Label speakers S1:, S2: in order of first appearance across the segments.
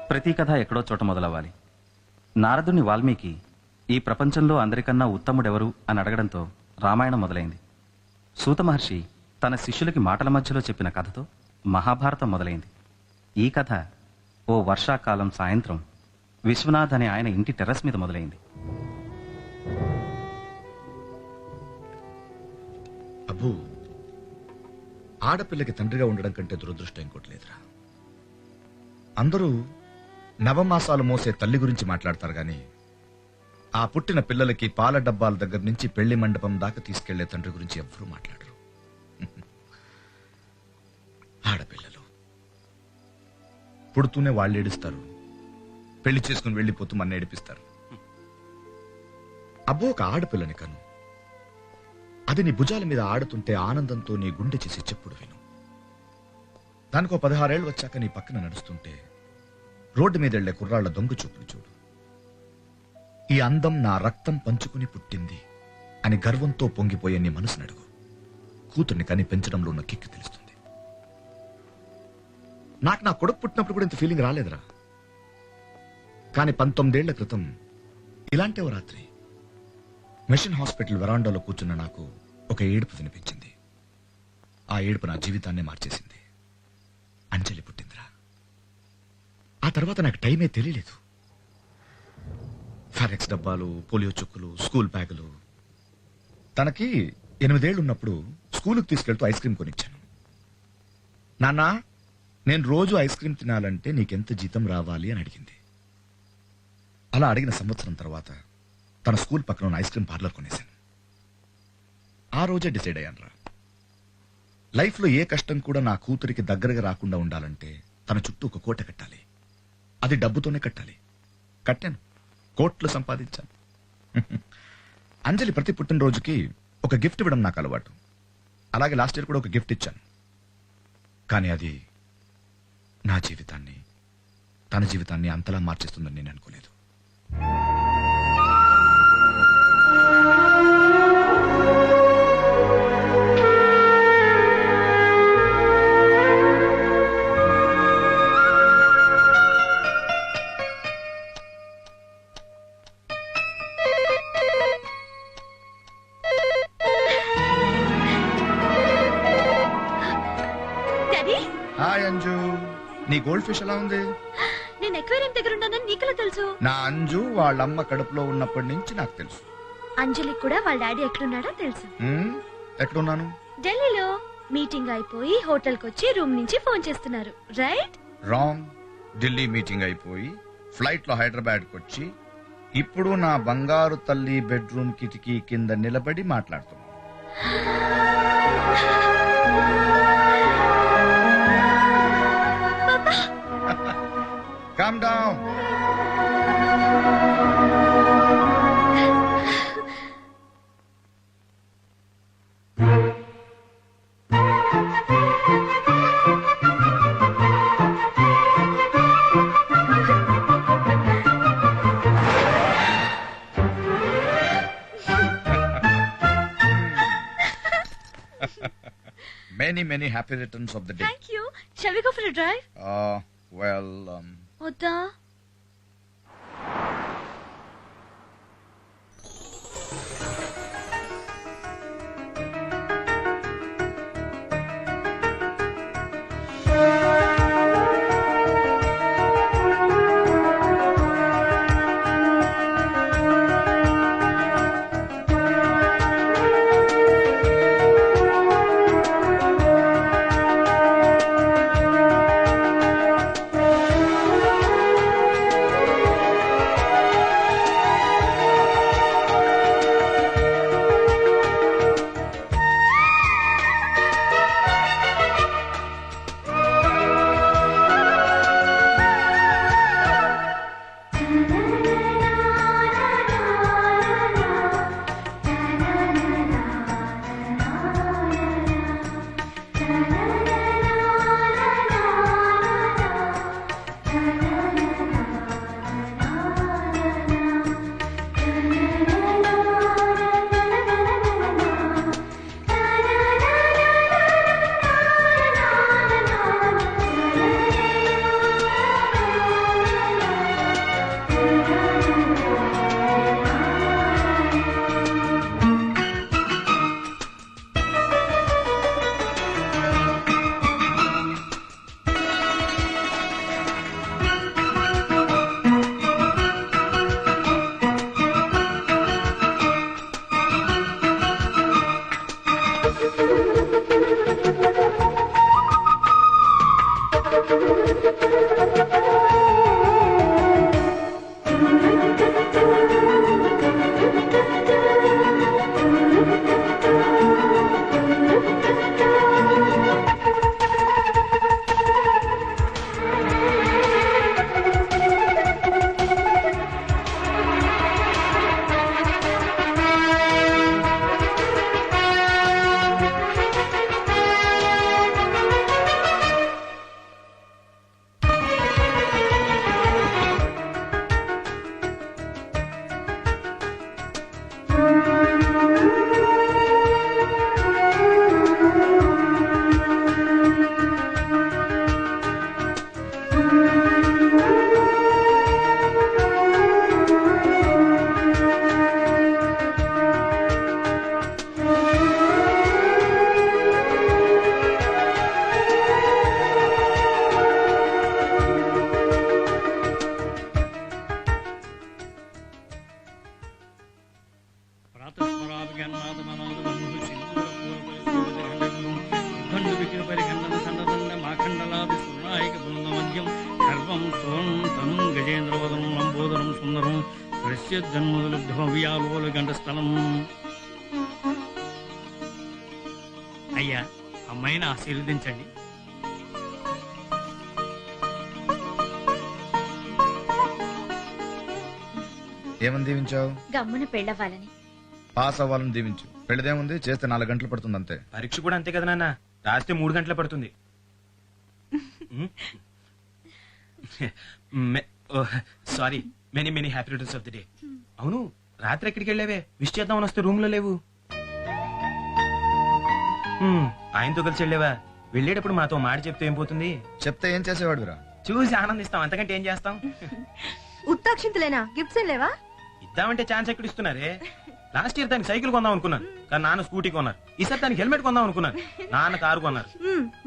S1: ప్రతి కథ ఎక్కడో చోట మొదలవ్వాలి. నారదుని వాల్మీకి ఈ ప్రపంచంలో అందరికన్నా ఉత్తముడెవరు అని అడగడంతో రామాయణం మొదలైంది. సూత మహర్షి తన శిష్యులకి మాటల మధ్యలో చెప్పిన కథతో మహాభారతం మొదలైంది. ఈ కథ ఓ వర్షాకాలం సాయంత్రం విశ్వనాథ్ అనే ఆయన ఇంటి టెర్రస్ మీద మొదలైంది.
S2: అబ్బు, ఆడపిల్లకి తండ్రిగా ఉండడం కంటే దురదృష్టం ఇంకోటి లేదురా. అందరూ నవమాసాలు మోసే తల్లి గురించి మాట్లాడతారు గాని ఆ పుట్టిన పిల్లలకి పాల డబ్బాల దగ్గర నుంచి పెళ్లి మండపం దాకా తీసుకెళ్లే తండ్రి గురించి ఎవ్వరూ మాట్లాడరు. ఆడపిల్లలు పుడుతూనే వాళ్ళు ఏడుస్తారు, పెళ్లి చేసుకుని వెళ్లిపోతూ మన ఏడిపిస్తారు. అబ్బో, ఒక ఆడపిల్లని కను, అది నీ భుజాల మీద ఆడుతుంటే ఆనందంతో నీ గుండె చేసి చెప్పుడు విను. దానికో 16 ఏళ్ళు వచ్చాక నీ పక్కన నడుస్తుంటే రోడ్డు మీద వెళ్లే కుర్రాళ్ల దొంగ చూపులు చూడు. ఈ అందం నా రక్తం పంచుకుని పుట్టింది అని గర్వంతో పొంగిపోయే నీ మనసు నడుగు. కూతుర్ని కని పెంచడంలో ఉన్న కిక్కు తెలుస్తుంది. నాకు నా కొడుకు పుట్టినప్పుడు కూడా ఇంత ఫీలింగ్ రాలేదురా. కానీ 19 ఏళ్ల క్రితం ఇలాంటి ఓ రాత్రి మిషన్ హాస్పిటల్ వెరాండాలో కూర్చున్న నాకు ఒక ఏడుపు వినిపించింది. ఆ ఏడుపు నా జీవితాన్నే మార్చేసింది. అంజలి పుట్టిందిరా. ఆ తర్వాత నాకు టైమే తెలియలేదు. ఫారెక్స్ డబ్బాలు, పోలియో చుక్కులు, స్కూల్ బ్యాగులు. తనకి 8 ఏళ్ళు ఉన్నప్పుడు స్కూలుకు తీసుకెళ్తూ ఐస్ క్రీమ్ కొనిచ్చాను. నాన్నా, నేను రోజు ఐస్ క్రీమ్ తినాలంటే నీకెంత జీతం రావాలి అని అడిగింది. అలా అడిగిన సంవత్సరం తర్వాత తన స్కూల్ పక్కన ఉన్న ఐస్ క్రీమ్ పార్లర్ కొనేశాను. ఆ రోజే డిసైడ్ అయ్యానురా, లైఫ్లో ఏ కష్టం కూడా నా కూతురికి దగ్గరగా రాకుండా ఉండాలంటే తన చుట్టూ ఒక కోట కట్టాలి. అది డబ్బుతోనే కట్టాలి. కట్టాను, కోట్లు సంపాదించాను. అంజలి ప్రతి పుట్టినరోజుకి ఒక గిఫ్ట్ ఇవ్వడం నాకు అలవాటు. అలాగే లాస్ట్ ఇయర్ కూడా ఒక గిఫ్ట్ ఇచ్చాను. కానీ అది నా జీవితాన్ని, తన జీవితాన్ని అంతలా మార్చేస్తుందని నేను అనుకోలేదు. హాయ్ అంజు, నీ గోల్డ్ ఫిష్ ఎలా ఉంది?
S3: నేను ఎక్వేరియం దగ్గర ఉన్నానని నీకెలా తెలుసు?
S2: నా అంజు వాళ్ళమ్మ కడుపులో ఉన్నప్పటి నుంచి నాకు తెలుసు.
S3: అంజలికి కూడా వాళ్ళ డాడీ ఎక్కడున్నాడో తెలుసు.
S2: ఎక్కడున్నాను?
S3: ఢిల్లీలో. మీటింగ్ అయిపోయి హోటల్ కి వచ్చి రూమ్ నుంచి ఫోన్ చేస్తున్నారు, రైట్?
S2: రాంగ్. ఢిల్లీ మీటింగ్ అయిపోయి ఫ్లైట్ లో హైదరాబాద్ కు వచ్చి ఇప్పుడు నా బంగారు తల్లి బెడ్రూమ్ కిటికీ కింద నిలబడి మాట్లాడుతున్నాను. Calm down. Many happy returns of the day.
S3: Thank you. Shall we go for a drive?
S2: Well,
S3: వద్దా?
S4: స్థలం. అయ్యా, అమ్మాయిని ఆశీర్వదించండి.
S2: ఏమని దీవించావు?
S3: గమ్మున పెళ్ళవ్వాలని.
S2: పాస్ అవ్వాలని దీవించు. పెళ్ళదేముంది, చేస్తే 4 గంటలు పడుతుంది అంతే.
S5: పరీక్ష కూడా అంతే కదా నాన్న, రాస్తే 3 గంటలు పడుతుంది. Sorry, many many happy returns of the day. అవును, రాత్రి ఎక్కడికి వెళ్ళావే? విష్ చేద్దామని వస్తే రూమ్ లో లేవు. ఆయనతో కలిసి వెళ్ళావా? వెళ్ళేటప్పుడు మాతో మాట చెప్తే ఏం పోతుంది?
S2: చెప్తే ఏం చేసేవాడురా?
S5: చూసి ఆనందిస్తాం, అంతకంటే ఏం చేస్తాం?
S6: ఉత్తాక్షింతలేనా? గిఫ్ట్స్ ఏం లేవా?
S5: ఇద్దామంటే ఛాన్స్ ఎక్కడ ఇస్తున్నారే? లాస్ట్ ఇయర్ దానికి సైకిల్ కొందాం అనుకున్నాను, కానీ నాన్న స్కూటీ కొన్నారు. ఈసారి దానికి హెల్మెట్ కొందాం అనుకున్నాను, నాన్న కారు కొన్నారు.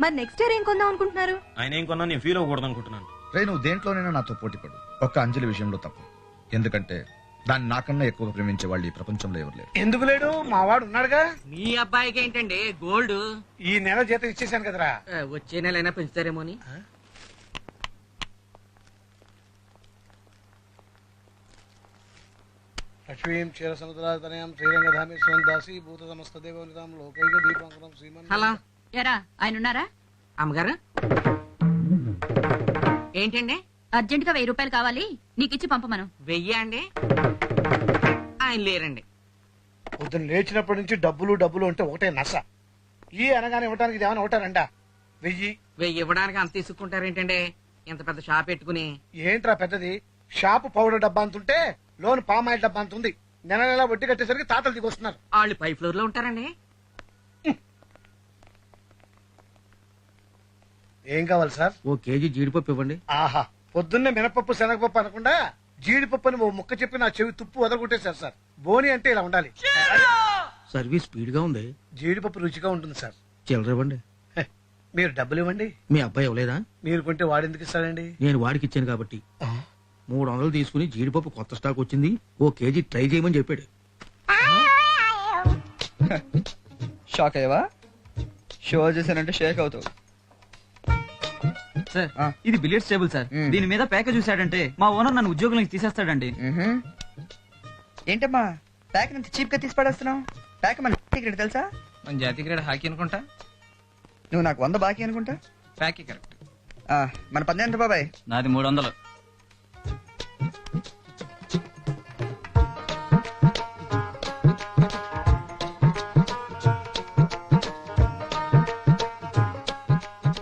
S6: మరి నెక్స్ట్ ఇయర్ ఏం కొందాం అనుకుంటున్నారు?
S5: ఆయన ఏం కొన్నా నేను ఫీల్ అవ్వకూడదు అనుకుంటున్నాను.
S2: రే, నువ్వు దేంట్లోనైనా నాతో పోటీ పడు, ఒక్క అంజలి విషయంలో తప్పు. ఎందుకంటే దాన్ని నాకన్నా ఎక్కువ ప్రేమించే వాళ్ళు ఈ ప్రపంచంలో ఎవరు లేరు.
S7: ఎందుకు లేడు? మా వాడు ఉన్నాడుగా.
S8: మీ అబ్బాయికి ఏంటండి గోల్డ్?
S7: ఈ నెల జీతం ఇచ్చేసాను కదరా.
S8: వచ్చే నెల అయినా పెంచుతారేమో అని.
S7: లక్ష్మీం క్షీర సముద్రాతనయం శ్రీరంగధామేశ్వరం దాసి భూత సమస్త దేవనితాం లోకైక దీపాంకరం శ్రీమన్.
S8: హలో,
S6: ఎరా ఆయన ఉన్నారా?
S8: అమ్మగారు ఏంటండి?
S6: అర్జెంట్ గా 1000 రూపాయలు కావాలి, నీకిచ్చి పంపమను.
S8: 1000 అండి? ఆయన లేరండి.
S7: పొద్దున్న లేచినప్పటి నుంచి డబ్బులు డబ్బులు అంటే ఒకటే నస. ఈ అనగానే ఇవ్వడానికి ఇది ఏమైనా ఒకటారంట? 1000.
S8: 1000 ఇవ్వడానికి అంత తీసుకుంటారేంటండి? ఇంత పెద్ద షాప్ పెట్టుకుని.
S7: ఏంట్రా పెద్దది? షాపు పౌడర్ డబ్బా అంతుంటే లోన్ పామాయిల్ డబ్బా అంతుంది. నెల నెల వడ్డీ కట్టేసరికి తాతలు దిగొస్తున్నారు.
S8: వాళ్ళు పై ఫ్లోర్ లో ఉంటారండి.
S7: ఏం కావాలి సార్?
S8: ఓ కేజీ జీడిపప్పు ఇవ్వండి.
S7: ఆహా, పొద్దున్నే మినపప్పు శనగపప్పు అనకుండా జీడిపప్పు అని ఓ ముక్క చెప్పి నా చెవి తుప్పు వదలగొట్టేశారు సార్. బోని అంటే ఇలా ఉండాలి.
S8: సర్వీస్ స్పీడ్ గా ఉంది.
S7: జీడిపప్పు రుచిగా ఉంటుంది సార్.
S8: చిల్లర ఇవ్వండి.
S7: హె, మీరు డబ్బులు ఇవ్వండి.
S8: మీ అబ్బాయి ఇవ్వలేదా?
S7: మీరు కొంటే వాడెందుకు ఇస్తాడండి?
S8: నేను వాడికి ఇచ్చాను కాబట్టి. 300 తీసుకుని జీడిపప్పు కొత్త స్టాక్ వచ్చింది, ఓ కేజీ ట్రై చేయమని చెప్పాడు.
S9: షాక్ అయ్యవా? షో చేశానంటే షేక్ అవుతావు.
S1: సార్, ఇది బిలియర్డ్స్ టేబుల్ సార్. దీని మీద ప్యాకేజ్ చూసాడంటే మా ఓనర్ నన్ను ఉద్యోగం నుంచి తీసేస్తాడండి.
S9: ఏంటమ్మా ప్యాక్ అంత చీప్ గా తీసి పడేస్తున్నావు? ప్యాక్ మన క్రికెట్ తెలుసా?
S5: మన జాతీయ క్రీడ హాకీ అనుకుంటా.
S9: నువ్వు నాకు 100 బాకీ అనుకుంటా.
S5: ప్యాకే కరెక్ట్.
S9: మన పని ఎంత బాబాయ్?
S1: నాది 300.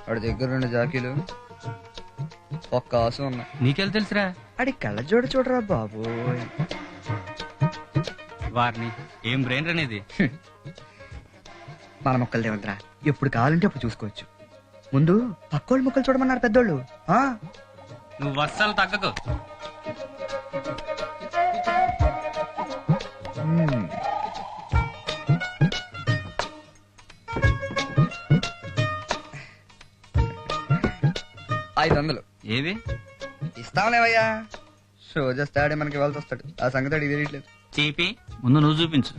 S9: వాడి దగ్గర 2 జాకీలు, ఒక్క ఆసు ఉన్నా.
S1: నీకెళ్ళి తెలుసురా?
S9: అడి కళ్ళ చూడరా బాబు.
S1: వారిని ఏం బ్రెయిన్ అనేది.
S9: మన మొక్కలు దేవంతరా, ఎప్పుడు కావాలంటే అప్పుడు చూసుకోవచ్చు. ముందు పక్కోళ్ళ మొక్కలు చూడమన్నారు పెద్దోళ్ళు.
S1: నువ్వు అస్సలు తగ్గకు.
S9: మ్మ్. 500
S1: ఏవి
S9: ఇస్తాంలేవయ్యా. షో చేస్తాడే మనకి వెళ్తూ వస్తాడు, ఆ సంగతి అడిగి తెలియట్లేదు.
S1: చీపి ముందు నువ్వు చూపించు.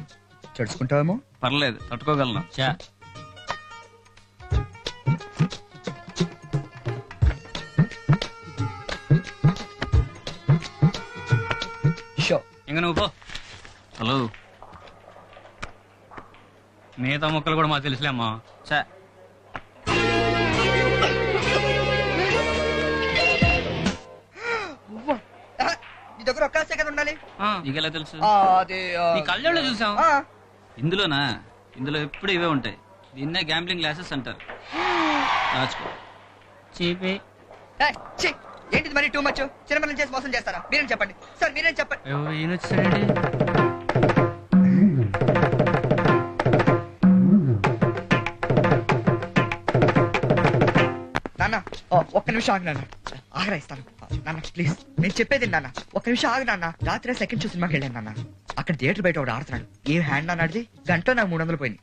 S9: చడుచుకుంటావేమో.
S1: పర్లేదు, తట్టుకోగలను. చా
S9: షో
S1: ఇంక నువ్వు పో. హలో, మిగతా మొక్కలు కూడా మాకు తెలుసులే అమ్మా. చా
S9: నీ దగ్గర ఒక్క ఆశే కదా ఉండాలి.
S1: నీకెలా తెలుసు?
S9: అదే
S1: నీ కళ్ళల్లో చూసాం. ఇందులోనా? ఇందులో ఎప్పుడు ఇవే ఉంటాయి. దీన్నే గ్యాంబ్లింగ్ గ్లాసెస్ అంటారు. రాచుకో. చీపి
S9: ఏంటిది మరి టూ మచ్? చిన్నపిల్లలు చేసి మోసం చేస్తారా? మీరేం చెప్పండి సార్, మీరేం చెప్పండి.
S1: ఈయన వచ్చాడండి.
S9: నాన్న ఒక్క నిమిషం ఆగు నాన్న, ఆగరా ఇస్తాను. నాన్న ప్లీజ్, నేను చెప్పేది నాన్న, ఒక్క నిమిషం ఆగు నాన్న. రాత్రి సెకండ్ షో సినిమాకి వెళ్ళాను నాన్న. అక్కడ థియేటర్ బయట ఒకటి ఆడుతున్నాడు. ఏ హ్యాండ్ నాన్న ఆడిది? గంటలో నాకు 300 పోయింది.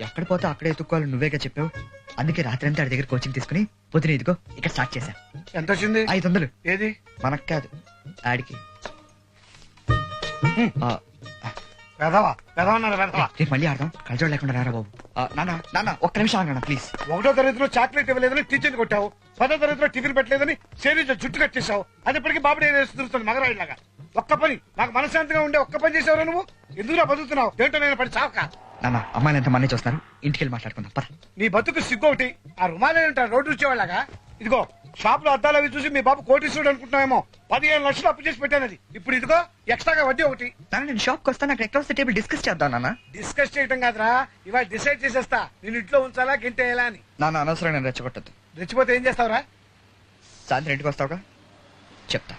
S9: ఎక్కడ పోతే అక్కడే ఎత్తుక్కోవాలి నువ్వేగా చెప్పావు. అందుకే రాత్రి అంతా ఆడి దగ్గర కోచింగ్ తీసుకుని పొద్దున ఇదిగో ఇక్కడ స్టార్ట్ చేశా.
S7: ఎంత వచ్చింది?
S9: 500.
S7: ఏది?
S9: మనకు కాదు, ఆడికి.
S7: వెధవా వెధవన్నారు వెధవా.
S9: రేపు మళ్ళీ ఆడదాం కలజోడు లేకుండా రారా బాబు. నాన్న నాన్న ఒక్క నిమిషం ఆగనా ప్లీజ్.
S7: 1వ తరగతిలో చాక్లెట్ ఇవ్వలేదని టీచర్ని కొట్టావు. 10వ తరగతిలో టిఫిన్ పెట్టలేదని సేవించ జుట్టు కట్టేశావు. అది ఇప్పటికీ బాబు తిరుగుతుంది మగరాయిలాగా. ఒక్క పని నాకు మనశాంతిగా ఉండే ఒక్క పని చేసేవారు నువ్వు. ఎందుకురా బతుకుతున్నావు? ఏంటో నేను పడి చావక.
S9: నాన్న అమ్మాయిలు ఎంత మంది చూస్తారు, ఇంటికి వెళ్ళి మాట్లాడుకుందాం పద.
S7: నీ బతుకు సిగ్గు ఒకటి. ఆ రుమాలే ఉంటారు రోడ్డు వచ్చేవాళ్ళగా. ఇదిగో షాప్ లో అద్దాలు అవి చూసి మీ బాబు కోటీశ్వరుడు అనుకుంటున్నామేమో. 15 లక్షలు అప్పు చేసి పెట్టాను. అది ఇప్పుడు ఇదిగో ఎక్స్ట్రాగా వడ్డీ ఒకటి.
S9: నాన్న నేను షాప్కి వస్తాను, అక్కడ ఎక్కడ వస్తే టేబుల్ డిస్కస్ చేద్దాం నాన్న.
S7: డిస్కస్ చేయటం కాదురా, ఇవాళ డిసైడ్ చేసేస్తా నేను ఇంట్లో ఉంచాలా గింటేయాలా అని.
S9: నాన్న అనవసరం నేను రెచ్చగొట్టద్దు.
S7: రెచ్చిపోతే ఏం చేస్తావురా?
S9: సాయంత్రం ఇంటికి వస్తావుగా చెప్తా.